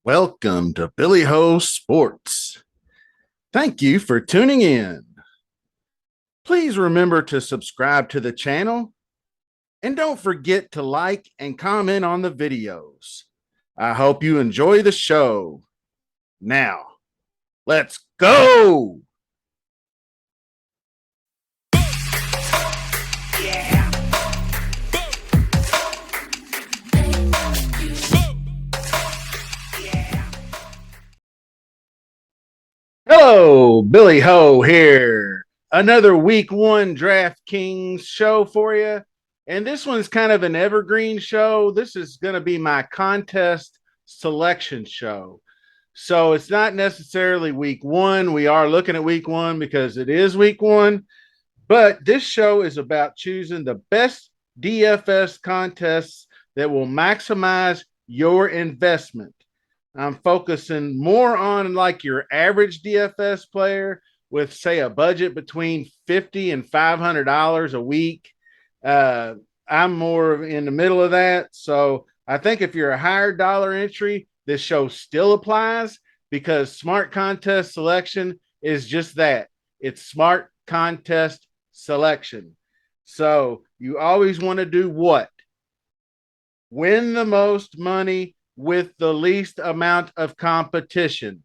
Welcome to Billy Ho Sports. Thank you for tuning in. Please remember to subscribe to the channel and don't forget to like and comment on the videos. I hope you enjoy the show. Now, let's go. Hello, Billy Ho here. Another week one DraftKings show for you. And this one's kind of an evergreen show. This is going to be my contest selection show. So it's not necessarily week one. We are looking at week one because it is week one. But this show is about choosing the best DFS contests that will maximize your investment. I'm focusing more on like your average DFS player with, say, a budget between $50 and $500 a week. I'm more in the middle of that. So I think if you're a higher dollar entry, this show still applies because smart contest selection is just that. It's smart contest selection. So you always want to do what? Win the most money with the least amount of competition.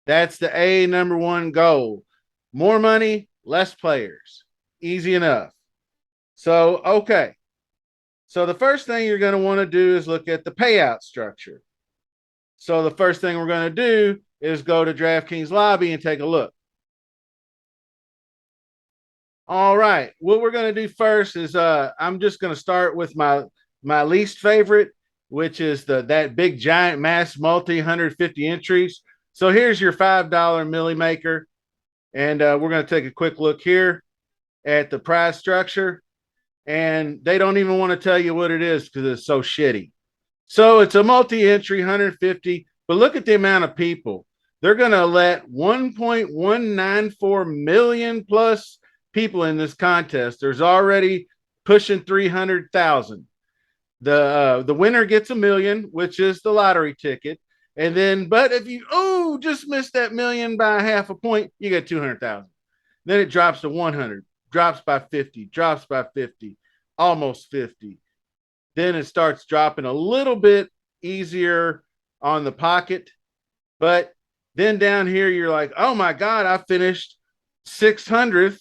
That's the number one goal. More money, less players. Easy enough. So, okay. So the first thing you're going to want to do is look at the payout structure. So the first thing we're going to do is go to DraftKings lobby and take a look. All right. What we're going to do first is I'm just going to start with my least favorite, which is that big giant mass multi 150 entries. So here's your $5 milli maker. And we're going to take a quick look here at the prize structure. And they don't even want to tell you what it is because it's so shitty. So it's a multi-entry 150, but look at the amount of people. They're going to let 1.194 million plus people in this contest. There's already pushing 300,000. The winner gets $1 million, which is the lottery ticket. And then, but if you just missed that million by half a point, you get 200,000. Then it drops to 100, drops by 50, drops by 50, almost 50. Then it starts dropping a little bit easier on the pocket. But then down here, you're like, oh my God, I finished 600th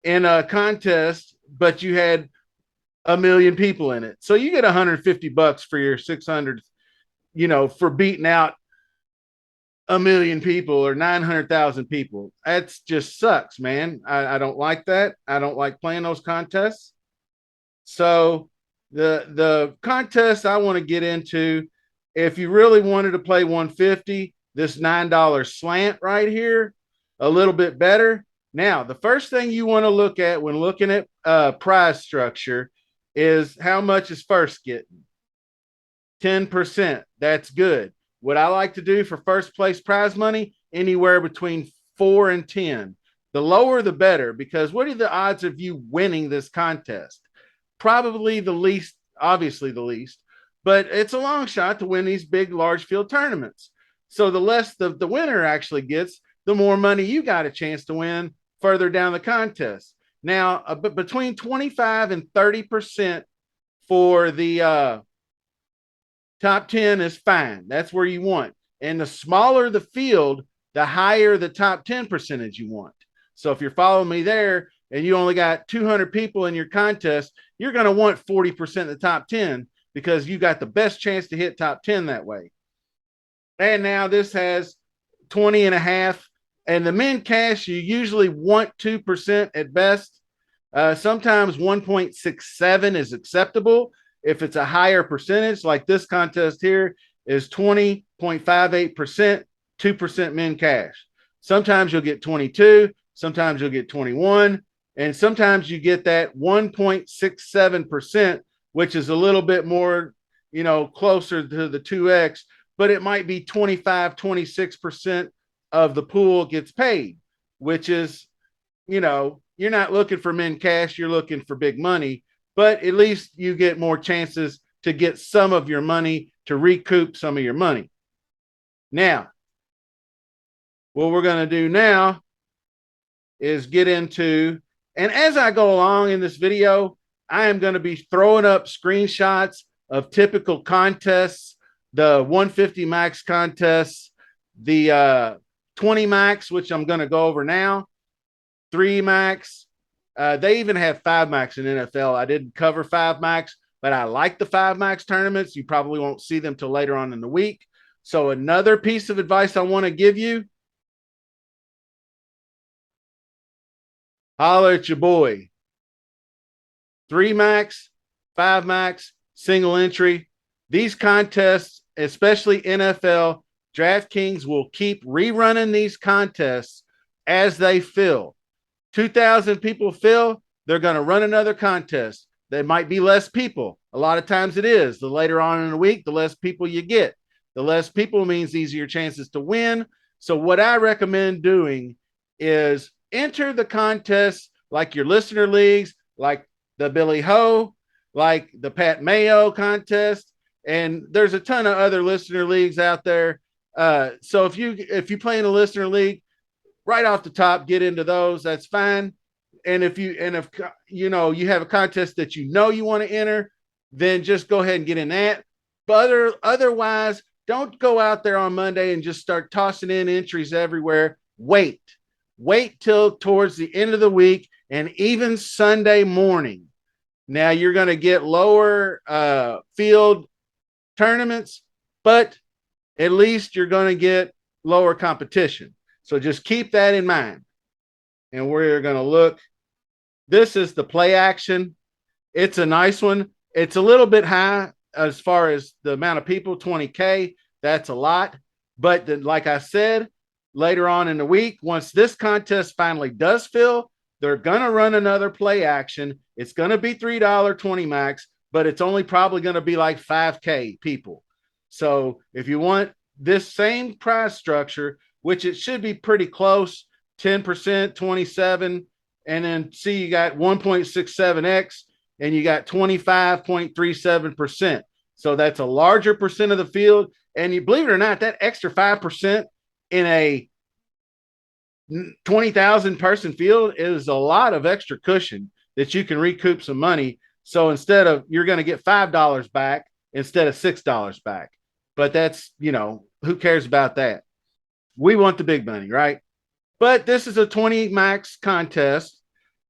in a contest, but you had $1 million people in it. So you get $150 for your 600th, for beating out $1 million people or 900,000 people. That's just sucks, man. I don't like that. I don't like playing those contests. So the contest I want to get into, if you really wanted to play 150, this $9 slant right here, a little bit better. Now, the first thing you want to look at when looking at prize structure is how much is first getting. 10%. That's good. What I like to do for first place prize money, anywhere between 4 and 10. The lower, the better, because what are the odds of you winning this contest? Probably the least, obviously the least, but it's a long shot to win these big, large field tournaments. So the less the winner actually gets, the more money you got a chance to win further down the contest. Now, between 25 and 30% for the top 10 is fine. That's where you want. And the smaller the field, the higher the top 10 percentage you want. So if you're following me there and you only got 200 people in your contest, you're going to want 40% of the top 10 because you got the best chance to hit top 10 that way. And now this has 20 and a half. And the min cash, you usually want 2% at best. Sometimes 1.67 is acceptable. If it's a higher percentage, like this contest here is 20.58%, 2% min cash. Sometimes you'll get 22, sometimes you'll get 21, and sometimes you get that 1.67%, which is a little bit more, closer to the 2x, but it might be 25, 26% of the pool gets paid, which is, you're not looking for min cash, you're looking for big money. But at least you get more chances to get some of your money to recoup some of your money. Now, what we're going to do now is get into, and as I go along in this video, I am going to be throwing up screenshots of typical contests, the 150 max contests, the 20 max, which I'm going to go over now, 3 max. They even have 5 max in NFL. I didn't cover 5 max, but I like the 5 max tournaments. You probably won't see them till later on in the week. So another piece of advice I want to give you, holler at your boy. 3 max, 5 max, single entry. These contests, especially NFL, DraftKings will keep rerunning these contests as they fill. 2,000 people fill, they're going to run another contest. There might be less people. A lot of times it is. The later on in the week, the less people you get. The less people means easier chances to win. So what I recommend doing is enter the contest like your listener leagues, like the Billy Ho, like the Pat Mayo contest, and there's a ton of other listener leagues out there. So if you play in a listener league, right off the top, get into those. That's fine. And if you you have a contest that you want to enter, then just go ahead and get in that. But otherwise, don't go out there on Monday and just start tossing in entries everywhere. Wait till towards the end of the week and even Sunday morning. Now you're going to get lower field tournaments, but at least you're going to get lower competition. So just keep that in mind. And we're going to look. This is the play action. It's a nice one. It's a little bit high as far as the amount of people, 20K. That's a lot. But then, like I said, later on in the week, once this contest finally does fill, they're going to run another play action. It's going to be $3.20 max, but it's only probably going to be like 5K people. So if you want this same price structure, which it should be pretty close, 10%, 27, and then see you got 1.67x and you got 25.37%. So that's a larger percent of the field. And you believe it or not, that extra 5% in a 20,000 person field is a lot of extra cushion that you can recoup some money. So instead of, you're going to get $5 back instead of $6 back. But that's, who cares about that? We want the big money, right? But this is a 20 max contest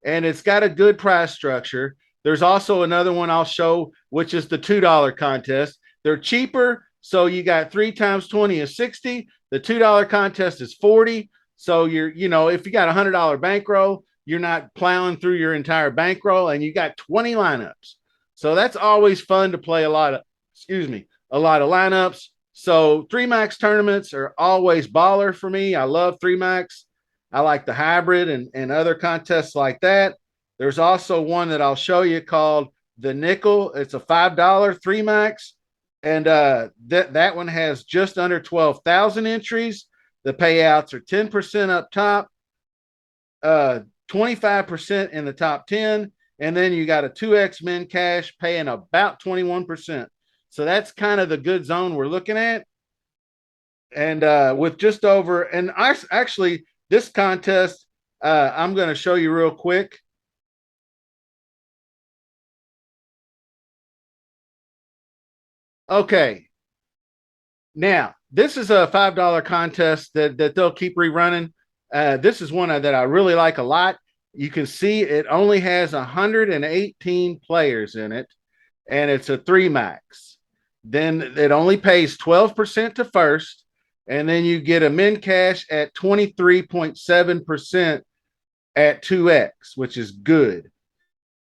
and it's got a good price structure. There's also another one I'll show, which is the $2 contest. They're cheaper. So you got 3 times 20 is 60. The $2 contest is 40. So you're, if you got $100 bankroll, you're not plowing through your entire bankroll and you got 20 lineups. So that's always fun to play a lot of lineups. So 3 max tournaments are always baller for me. I love 3 max. I like the hybrid and other contests like that. There's also one that I'll show you called the nickel. It's a $5 3 max. And that one has just under 12,000 entries. The payouts are 10% up top, 25% in the top 10. And then you got a 2x min cash paying about 21%. So that's kind of the good zone we're looking at. And with just over, and actually this contest, I'm going to show you real quick. Okay. Now, this is a $5 contest that they'll keep rerunning. This is one that I really like a lot. You can see it only has 118 players in it, and it's a 3 max. Then it only pays 12% to first, and then you get a min cash at 23.7% at 2x, which is good.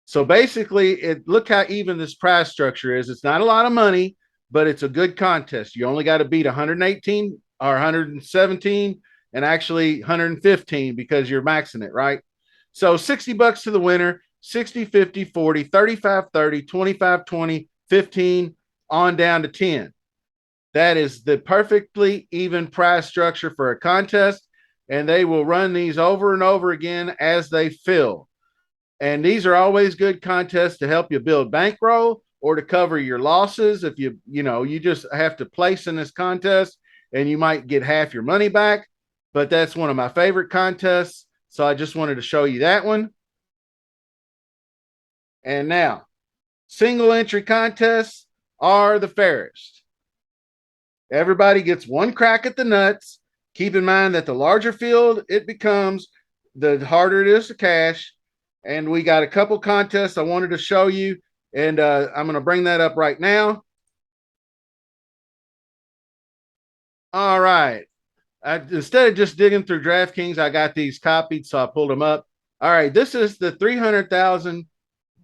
So basically, look how even this price structure is. It's not a lot of money, but it's a good contest. You only got to beat 118 or 117 and actually 115 because you're maxing it, right? So $60 to the winner, 60, 50, 40, 35, 30, 25, 20, 15, on down to 10. That is the perfectly even price structure for a contest, and they will run these over and over again as they fill. And these are always good contests to help you build bankroll or to cover your losses. If you just have to place in this contest and you might get half your money back. But that's one of my favorite contests. So I just wanted to show you that one. And now, single entry contests are the fairest. Everybody gets one crack at the nuts. Keep in mind that the larger field it becomes, the harder it is to cash. And we got a couple contests I wanted to show you, and I'm going to bring that up right now. All right. Instead of just digging through DraftKings, I got these copied, so I pulled them up. All right, this is the 300,000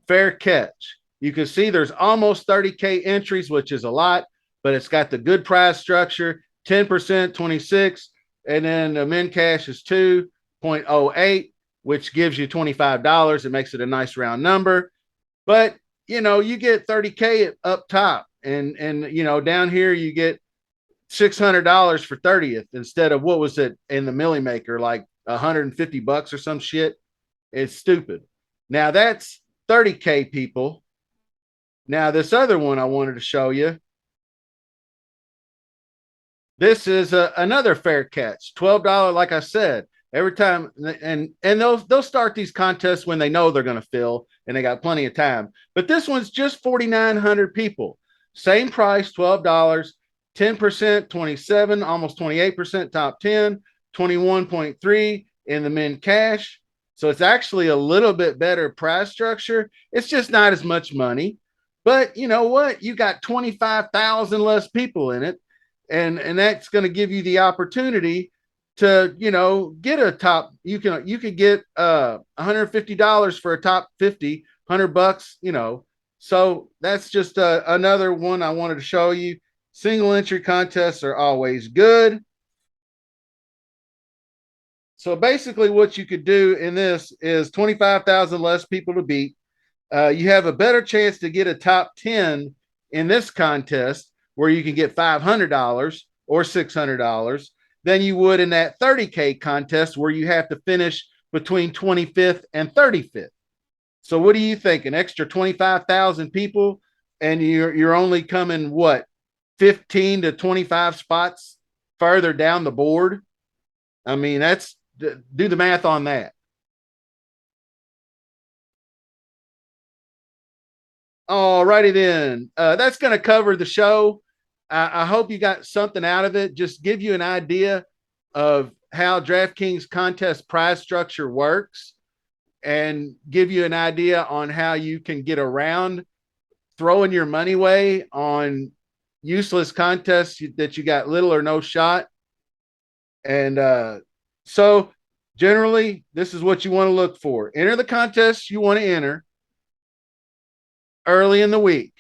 fair catch. You can see there's almost 30K entries, which is a lot, but it's got the good prize structure, 10%, 26, and then the min cash is 2.08, which gives you $25. It makes it a nice round number. But, you get 30K up top, and down here you get $600 for 30th instead of what was it in the Millie Maker, like $150 or some shit. It's stupid. Now that's 30K people. Now this other one I wanted to show you. This is another fair catch, $12. Like I said, every time, and they'll start these contests when they know they're going to fill, and they got plenty of time. But this one's just 4,900 people, same price, $12, 10%, 27, almost 28% top 10, 21.3 in the min cash. So it's actually a little bit better price structure. It's just not as much money, but you know what? You got 25,000 less people in it. And that's going to give you the opportunity to get a top. You could get $150 for a top 50, $100. So that's just another one I wanted to show you. Single entry contests are always good. So basically, what you could do in this is 25,000 less people to beat. You have a better chance to get a top 10 in this contest, where you can get $500 or $600 than you would in that 30K contest, where you have to finish between 25th and 35th. So what do you think? An extra 25,000 people, and you're only coming, what, 15 to 25 spots further down the board? I mean, do the math on that. All righty then. That's going to cover the show. I hope you got something out of it. Just give you an idea of how DraftKings contest prize structure works, and give you an idea on how you can get around throwing your money away on useless contests that you got little or no shot. And so generally, this is what you want to look for. Enter the contests you want to enter early in the week.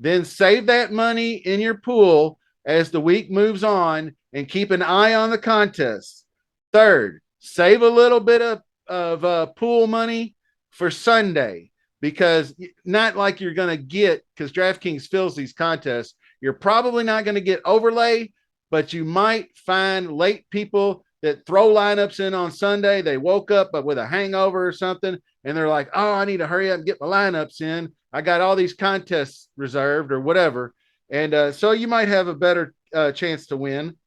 Then save that money in your pool as the week moves on, and keep an eye on the contests. Third, save a little bit of pool money for Sunday, because not like you're going to get, because DraftKings fills these contests, you're probably not going to get overlay, but you might find late people that throw lineups in on Sunday. They woke up but with a hangover or something, and they're like, oh, I need to hurry up and get my lineups in. I got all these contests reserved or whatever. And so you might have a better chance to win.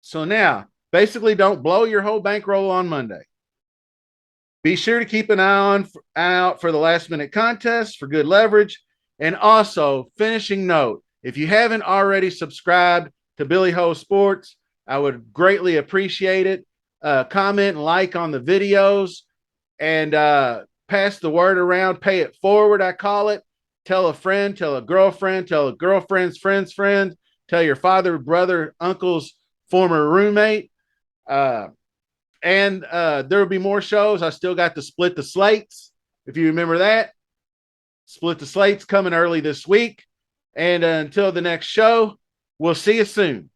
So now, basically, don't blow your whole bankroll on Monday. Be sure to keep an eye out for the last minute contests for good leverage. And also, finishing note, if you haven't already subscribed to Billy Ho Sports, I would greatly appreciate it. Comment and like on the videos, and pass the word around. Pay it forward, I call it. Tell a friend, tell a girlfriend's friend's friend, tell your father, brother, uncle's former roommate. And there will be more shows. I still got to Split the Slates, if you remember that. Split the Slates coming early this week. And until the next show, we'll see you soon.